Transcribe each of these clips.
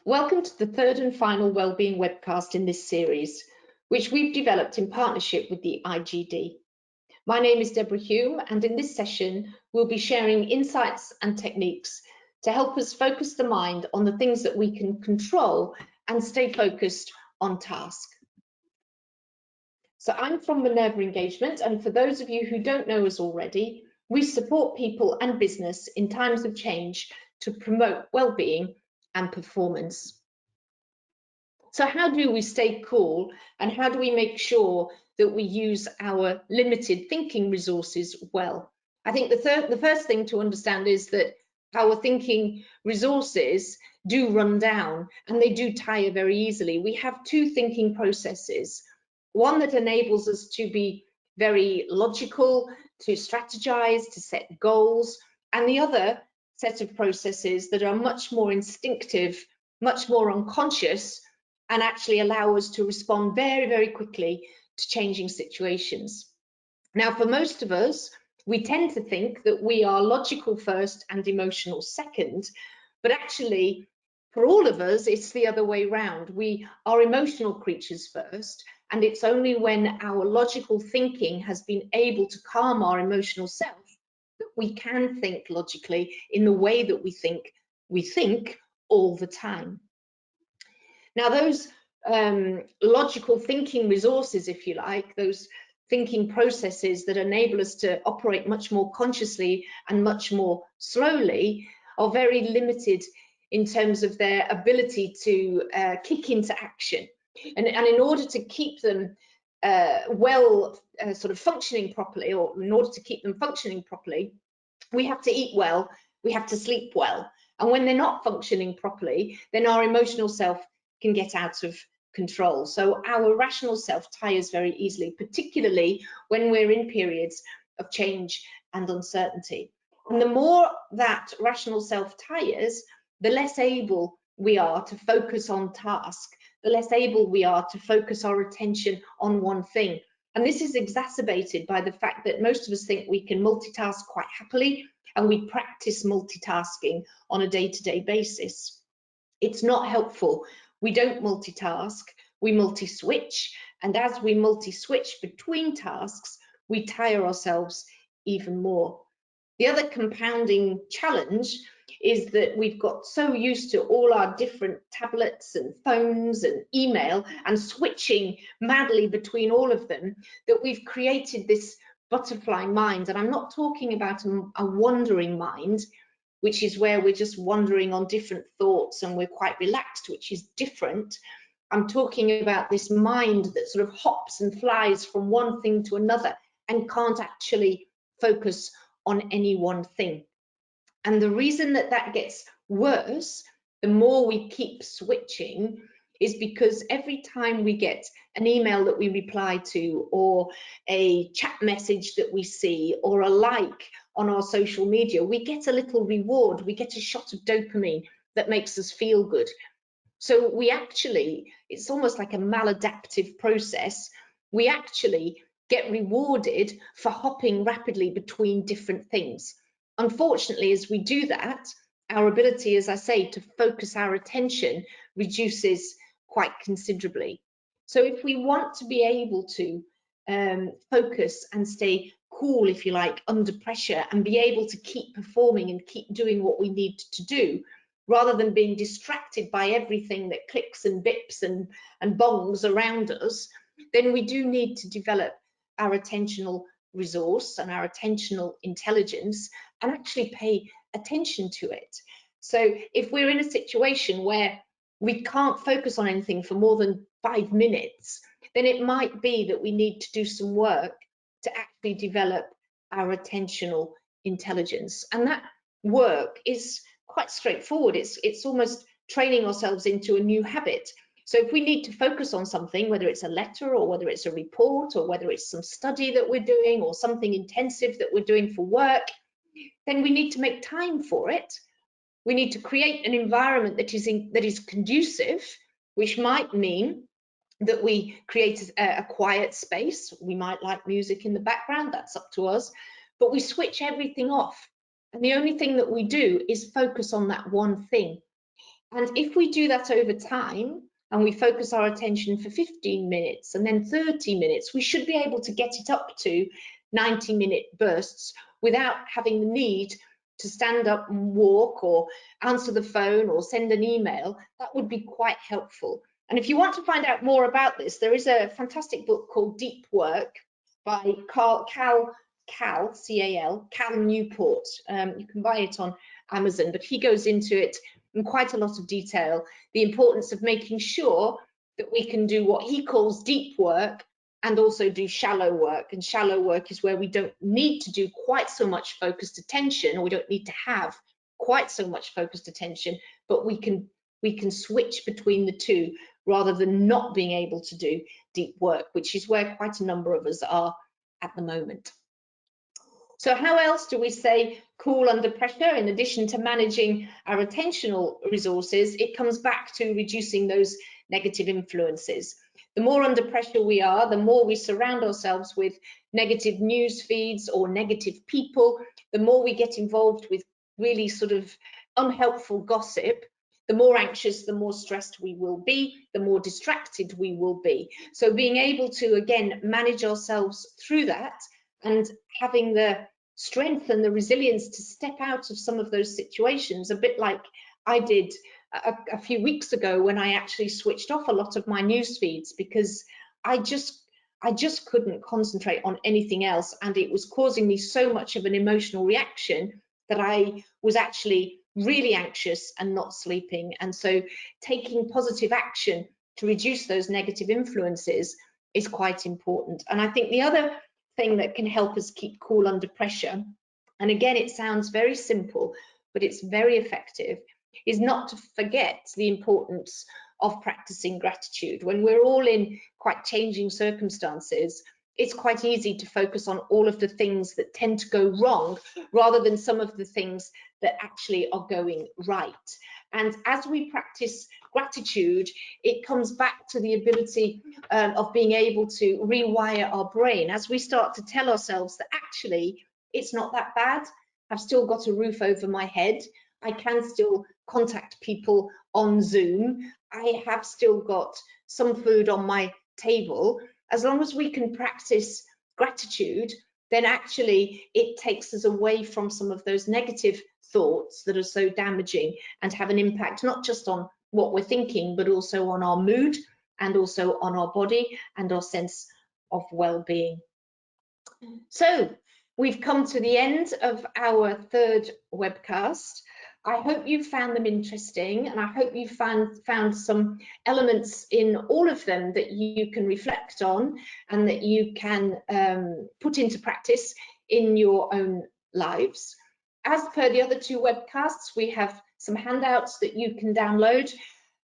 Welcome to the third and final Wellbeing webcast in this series, which we've developed in partnership with the IGD. My name is Deborah Hume, and in this session, we'll be sharing insights and techniques to help us focus the mind on the things that we can control and stay focused on task. So I'm from Minerva Engagement, and for those of you who don't know us already, we support people and business in times of change to promote well-being and performance. So how do we stay cool, and how do we make sure that we use our limited thinking resources well? I think the first thing to understand is that our thinking resources do run down and they do tire very easily. We have two thinking processes, one that enables us to be very logical, to strategize, to set goals, and the other set of processes that are much more instinctive, much more unconscious, and actually allow us to respond very, very quickly to changing situations. Now, for most of us, we tend to think that we are logical first and emotional second, but actually, for all of us, it's the other way round. We are emotional creatures first, and it's only when our logical thinking has been able to calm our emotional self that we can think logically in the way that we think all the time. Now, those logical thinking resources, if you like, those thinking processes that enable us to operate much more consciously and much more slowly, are very limited in terms of their ability to kick into action. And in order to keep them sort of functioning properly, or in order to keep them functioning properly, we have to eat well, we have to sleep well. And when they're not functioning properly, then our emotional self can get out of control. So our rational self tires very easily, particularly when we're in periods of change and uncertainty. And the more that rational self tires, the less able we are to focus on task, the less able we are to focus our attention on one thing. And this is exacerbated by the fact that most of us think we can multitask quite happily, and we practice multitasking on a day-to-day basis. It's not helpful. We don't multitask, we multi-switch, and as we multi-switch between tasks, we tire ourselves even more. The other compounding challenge is that we've got so used to all our different tablets and phones and email and switching madly between all of them that we've created this butterfly mind. And I'm not talking about a wandering mind, which is where we're just wandering on different thoughts and we're quite relaxed, which is different. I'm talking about this mind that sort of hops and flies from one thing to another and can't actually focus on any one thing. And the reason that that gets worse, the more we keep switching, is because every time we get an email that we reply to, or a chat message that we see, or a like on our social media, we get a little reward, we get a shot of dopamine that makes us feel good. So we actually, it's almost like a maladaptive process, we actually get rewarded for hopping rapidly between different things. Unfortunately, as we do that, our ability, as I say, to focus our attention reduces quite considerably. So if we want to be able to focus and stay cool, if you like, under pressure, and be able to keep performing and keep doing what we need to do, rather than being distracted by everything that clicks and bips and bongs around us, then we do need to develop our attentional resource and our attentional intelligence and actually pay attention to it. So if we're in a situation where we can't focus on anything for more than 5 minutes, then it might be that we need to do some work to actually develop our attentional intelligence. And that work is quite straightforward. It's almost training ourselves into a new habit. So if we need to focus on something, whether it's a letter or whether it's a report or whether it's some study that we're doing or something intensive that we're doing for work, then we need to make time for it. We need to create an environment that is conducive, which might mean that we create a quiet space. We might like music in the background, that's up to us, but we switch everything off. And the only thing that we do is focus on that one thing. And if we do that over time, and we focus our attention for 15 minutes and then 30 minutes, we should be able to get it up to 90-minute bursts without having the need to stand up and walk or answer the phone or send an email. That would be quite helpful. And if you want to find out more about this, there is a fantastic book called Deep Work by Cal Newport. You can buy it on Amazon, but he goes into it in quite a lot of detail, the importance of making sure that we can do what he calls deep work and also do shallow work. And shallow work is where we don't need to do quite so much focused attention, or we don't need to have quite so much focused attention, but we can switch between the two rather than not being able to do deep work, which is where quite a number of us are at the moment. So how else do we stay cool under pressure? In addition to managing our attentional resources, it comes back to reducing those negative influences. The more under pressure we are, the more we surround ourselves with negative news feeds or negative people, the more we get involved with really sort of unhelpful gossip, the more anxious, the more stressed we will be, the more distracted we will be. So being able to, again, manage ourselves through that and having the strength and the resilience to step out of some of those situations, a bit like I did a few weeks ago when I actually switched off a lot of my news feeds because I just couldn't concentrate on anything else, and it was causing me so much of an emotional reaction that I was actually really anxious and not sleeping. And so taking positive action to reduce those negative influences is quite important. And I think the other thing that can help us keep cool under pressure, and again, it sounds very simple, but it's very effective, is not to forget the importance of practicing gratitude. When we're all in quite changing circumstances, it's quite easy to focus on all of the things that tend to go wrong rather than some of the things that actually are going right. And as we practice gratitude, it comes back to the ability of being able to rewire our brain as we start to tell ourselves that actually it's not that bad. I've still got a roof over my head. I can still contact people on Zoom. I have still got some food on my table. As long as we can practice gratitude, then actually it takes us away from some of those negative thoughts that are so damaging and have an impact not just on what we're thinking, but also on our mood and also on our body and our sense of well-being. So we've come to the end of our third webcast. I hope you found them interesting, and I hope you found some elements in all of them that you can reflect on and that you can put into practice in your own lives. As per the other two webcasts, we have some handouts that you can download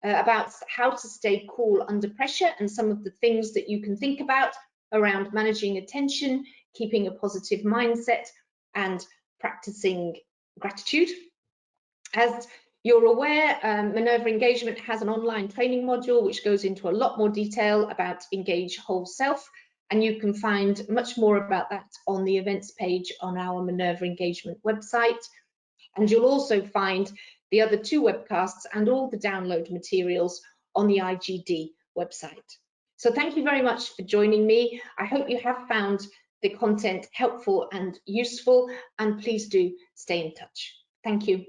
about how to stay cool under pressure and some of the things that you can think about around managing attention, keeping a positive mindset, and practicing gratitude. As you're aware, Minerva Engagement has an online training module which goes into a lot more detail about Engage Whole Self, and you can find much more about that on the events page on our Minerva Engagement website. And you'll also find the other two webcasts and all the download materials on the IGD website. So thank you very much for joining me. I hope you have found the content helpful and useful, and please do stay in touch. Thank you.